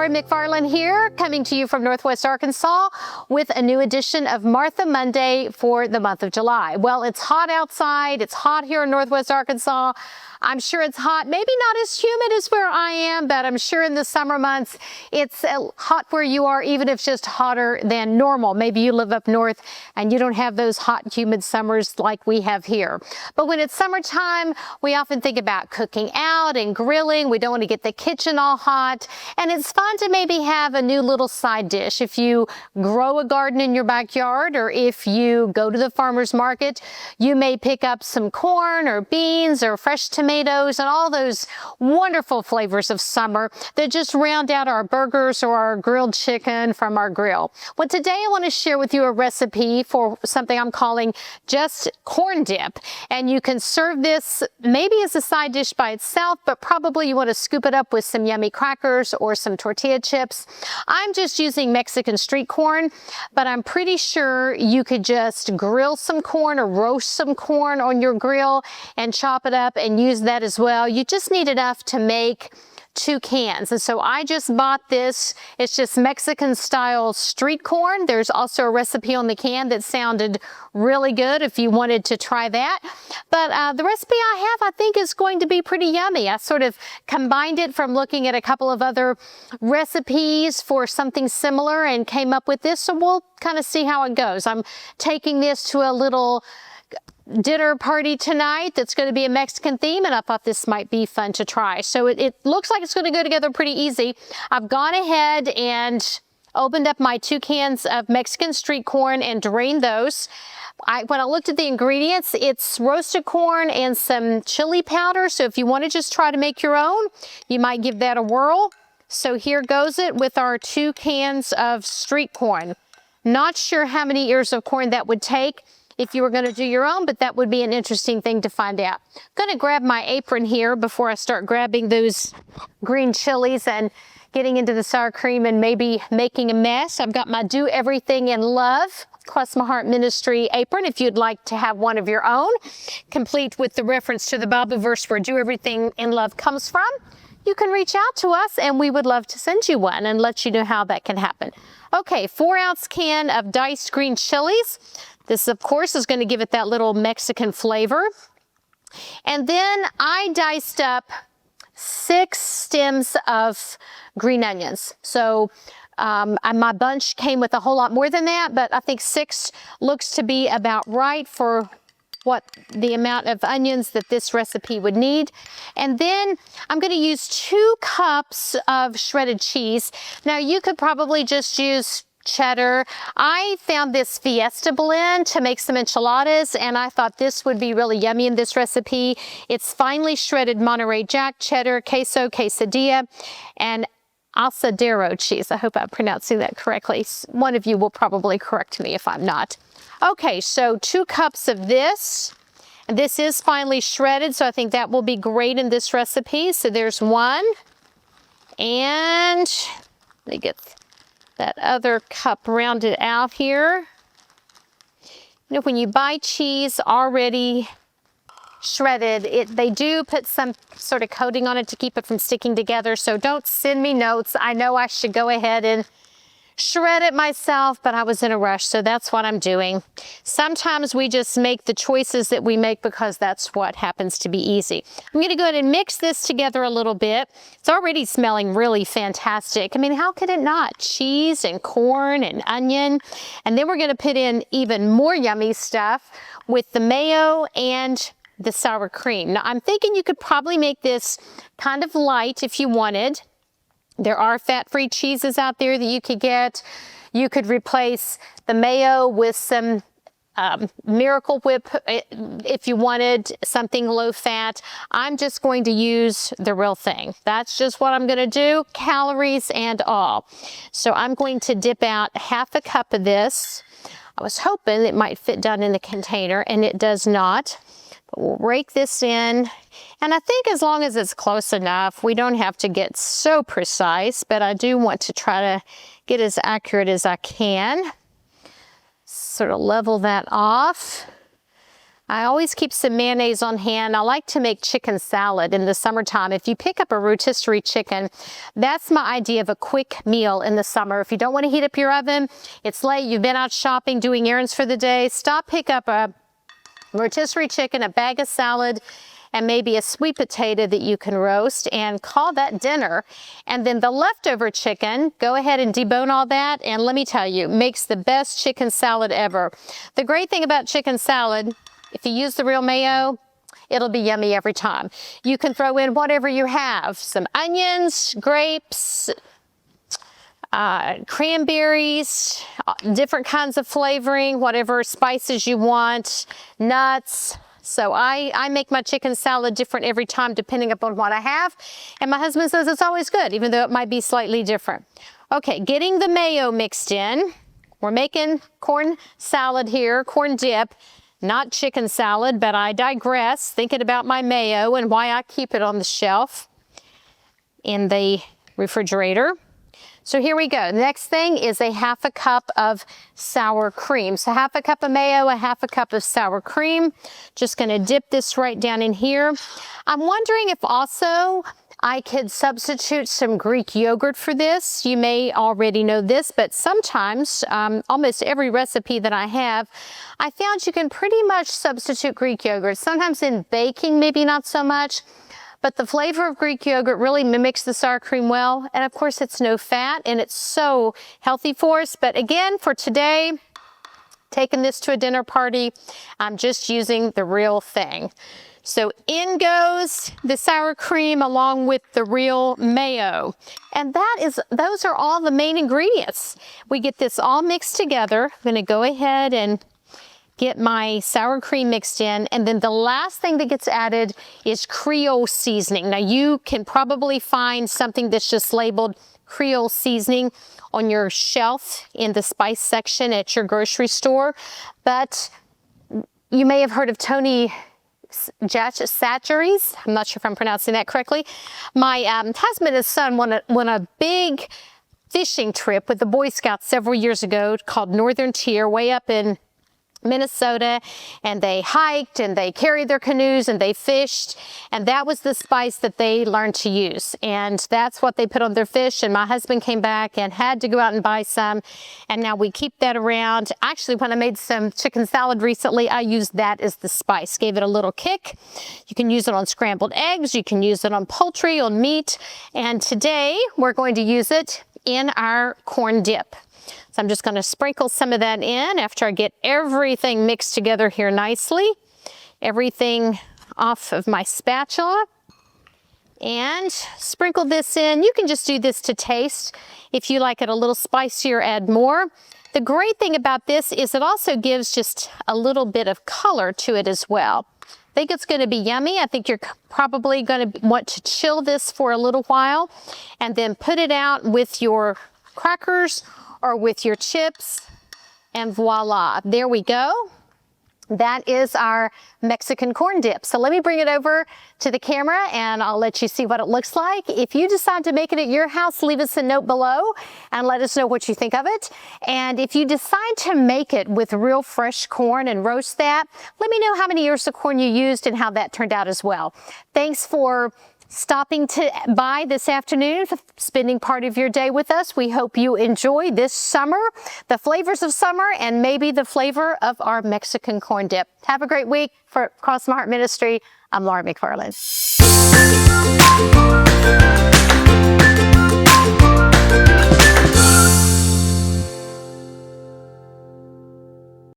Lori McFarland here, coming to you from Northwest Arkansas with a new edition of Martha Monday for the month of July. Well, it's hot outside. It's hot here in Northwest Arkansas. I'm sure it's hot, maybe not as humid as where I am, but I'm sure in the summer months it's hot where you are, even if it's just hotter than normal. Maybe you live up north and you don't have those hot, humid summers like we have here. But when it's summertime, we often think about cooking out and grilling. We don't want to get the kitchen all hot. And it's fun to maybe have a new little side dish. If you grow a garden in your backyard, or if you go to the farmer's market, you may pick up some corn or beans or fresh tomatoes and all those wonderful flavors of summer that just round out our burgers or our grilled chicken from our grill. Well, today I want to share with you a recipe for something I'm calling just corn dip. And you can serve this maybe as a side dish by itself, but probably you want to scoop it up with some yummy crackers or some tortilla chips. I'm just using Mexican street corn, but I'm pretty sure you could just grill some corn or roast some corn on your grill and chop it up and use that as well. You just need enough to make 2 cans. And so I just bought this. It's just Mexican style street corn. There's also a recipe on the can that sounded really good if you wanted to try that. But the recipe I have, I think, is going to be pretty yummy. I sort of combined it from looking at a couple of other recipes for something similar and came up with this. So we'll kind of see how it goes. I'm taking this to a little dinner party tonight that's going to be a Mexican theme, and I thought this might be fun to try. So it looks like it's going to go together pretty easy. I've gone ahead and opened up my 2 cans of Mexican street corn and drained those. When I looked at the ingredients, it's roasted corn and some chili powder. So if you want to just try to make your own, you might give that a whirl. So here goes it with our 2 cans of street corn. Not sure how many ears of corn that would take if you were going to do your own, but that would be an interesting thing to find out. I'm going to grab my apron here before I start grabbing those green chilies and getting into the sour cream and maybe making a mess. I've got my Do Everything in Love Cross My Heart Ministry apron if you'd like to have one of your own, complete with the reference to the Bible verse where Do Everything in Love comes from. You can reach out to us and we would love to send you one and let you know how that can happen. Okay, 4-ounce can of diced green chilies. This, of course, is going to give it that little Mexican flavor. And then I diced up 6 stems of green onions. So my bunch came with a whole lot more than that, but I think 6 looks to be about right for what the amount of onions that this recipe would need. And then I'm going to use 2 cups of shredded cheese. Now you could probably just use cheddar. I found this Fiesta blend to make some enchiladas, and I thought this would be really yummy in this recipe. It's finely shredded Monterey Jack, cheddar, queso, quesadilla, and asadero cheese. I hope I'm pronouncing that correctly. One of you will probably correct me if I'm not. Okay, so 2 cups of this. And this is finely shredded, so I think that will be great in this recipe. So there's 1. And let me get that other cup rounded out here. You know, when you buy cheese already shredded, they do put some sort of coating on it to keep it from sticking together. So don't send me notes. I know I should go ahead and shred it myself, but I was in a rush, so that's what I'm doing. Sometimes we just make the choices that we make because that's what happens to be easy. I'm going to go ahead and mix this together a little bit. It's already smelling really fantastic. I mean, how could it not? Cheese and corn and onion. And then we're going to put in even more yummy stuff with the mayo and the sour cream. Now, I'm thinking you could probably make this kind of light if you wanted. There are fat-free cheeses out there that you could get. You could replace the mayo with some Miracle Whip if you wanted something low fat. I'm just going to use the real thing. That's just what I'm going to do, calories and all. So I'm going to dip out 1/2 cup of this. I was hoping it might fit down in the container, and it does not. But we'll rake this in, and I think as long as it's close enough, we don't have to get so precise, but I do want to try to get as accurate as I can. Sort of level that off. I always keep some mayonnaise on hand. I like to make chicken salad in the summertime. If you pick up a rotisserie chicken, that's my idea of a quick meal in the summer. If you don't want to heat up your oven, it's late, you've been out shopping, doing errands for the day, stop, pick up a rotisserie chicken, a bag of salad, and maybe a sweet potato that you can roast and call that dinner. And then the leftover chicken, go ahead and debone all that, and let me tell you, makes the best chicken salad ever. The great thing about chicken salad, if you use the real mayo, it'll be yummy every time. You can throw in whatever you have, some onions, grapes, cranberries, different kinds of flavoring, whatever spices you want, nuts. So I make my chicken salad different every time depending upon what I have. And my husband says it's always good, even though it might be slightly different. Okay, getting the mayo mixed in. We're making corn salad here, corn dip. Not chicken salad, but I digress, thinking about my mayo and why I keep it on the shelf in the refrigerator. So here we go. The next thing is a half a cup of sour cream. So half a cup of mayo, a half a cup of sour cream. Just gonna dip this right down in here. I'm wondering if also I could substitute some Greek yogurt for this. You may already know this, but sometimes, almost every recipe that I have, I found you can pretty much substitute Greek yogurt. Sometimes in baking, maybe not so much, but the flavor of Greek yogurt really mimics the sour cream well. And of course, it's no fat and it's so healthy for us. But again, for today, taking this to a dinner party, I'm just using the real thing. So in goes the sour cream along with the real mayo. And those are all the main ingredients. We get this all mixed together. I'm gonna go ahead and get my sour cream mixed in. And then the last thing that gets added is Creole seasoning. Now you can probably find something that's just labeled Creole seasoning on your shelf in the spice section at your grocery store. But you may have heard of Tony Chachere's. I'm not sure if I'm pronouncing that correctly. My husband and his son won a big fishing trip with the Boy Scouts several years ago called Northern Tier, way up in Minnesota, and they hiked and they carried their canoes and they fished, and that was the spice that they learned to use, and that's what they put on their fish. And my husband came back and had to go out and buy some, and now we keep that around. Actually, when I made some chicken salad recently, I used that as the spice, gave it a little kick. You can use it on scrambled eggs, you can use it on poultry, on meat, and today we're going to use it in our corn dip. So I'm just going to sprinkle some of that in after I get everything mixed together here nicely. Everything off of my spatula. And sprinkle this in. You can just do this to taste. If you like it a little spicier, add more. The great thing about this is it also gives just a little bit of color to it as well. I think it's going to be yummy. I think you're probably going to want to chill this for a little while and then put it out with your crackers or with your chips, and voila, there we go. That is our Mexican corn dip. So let me bring it over to the camera and I'll let you see what it looks like. If you decide to make it at your house, leave us a note below and let us know what you think of it. And if you decide to make it with real fresh corn and roast that, let me know how many ears of corn you used and how that turned out as well. Thanks for stopping by this afternoon, spending part of your day with us. We hope you enjoy this summer, the flavors of summer, and maybe the flavor of our Mexican corn dip. Have a great week. For Cross My Heart Ministry, I'm Laura McFarland.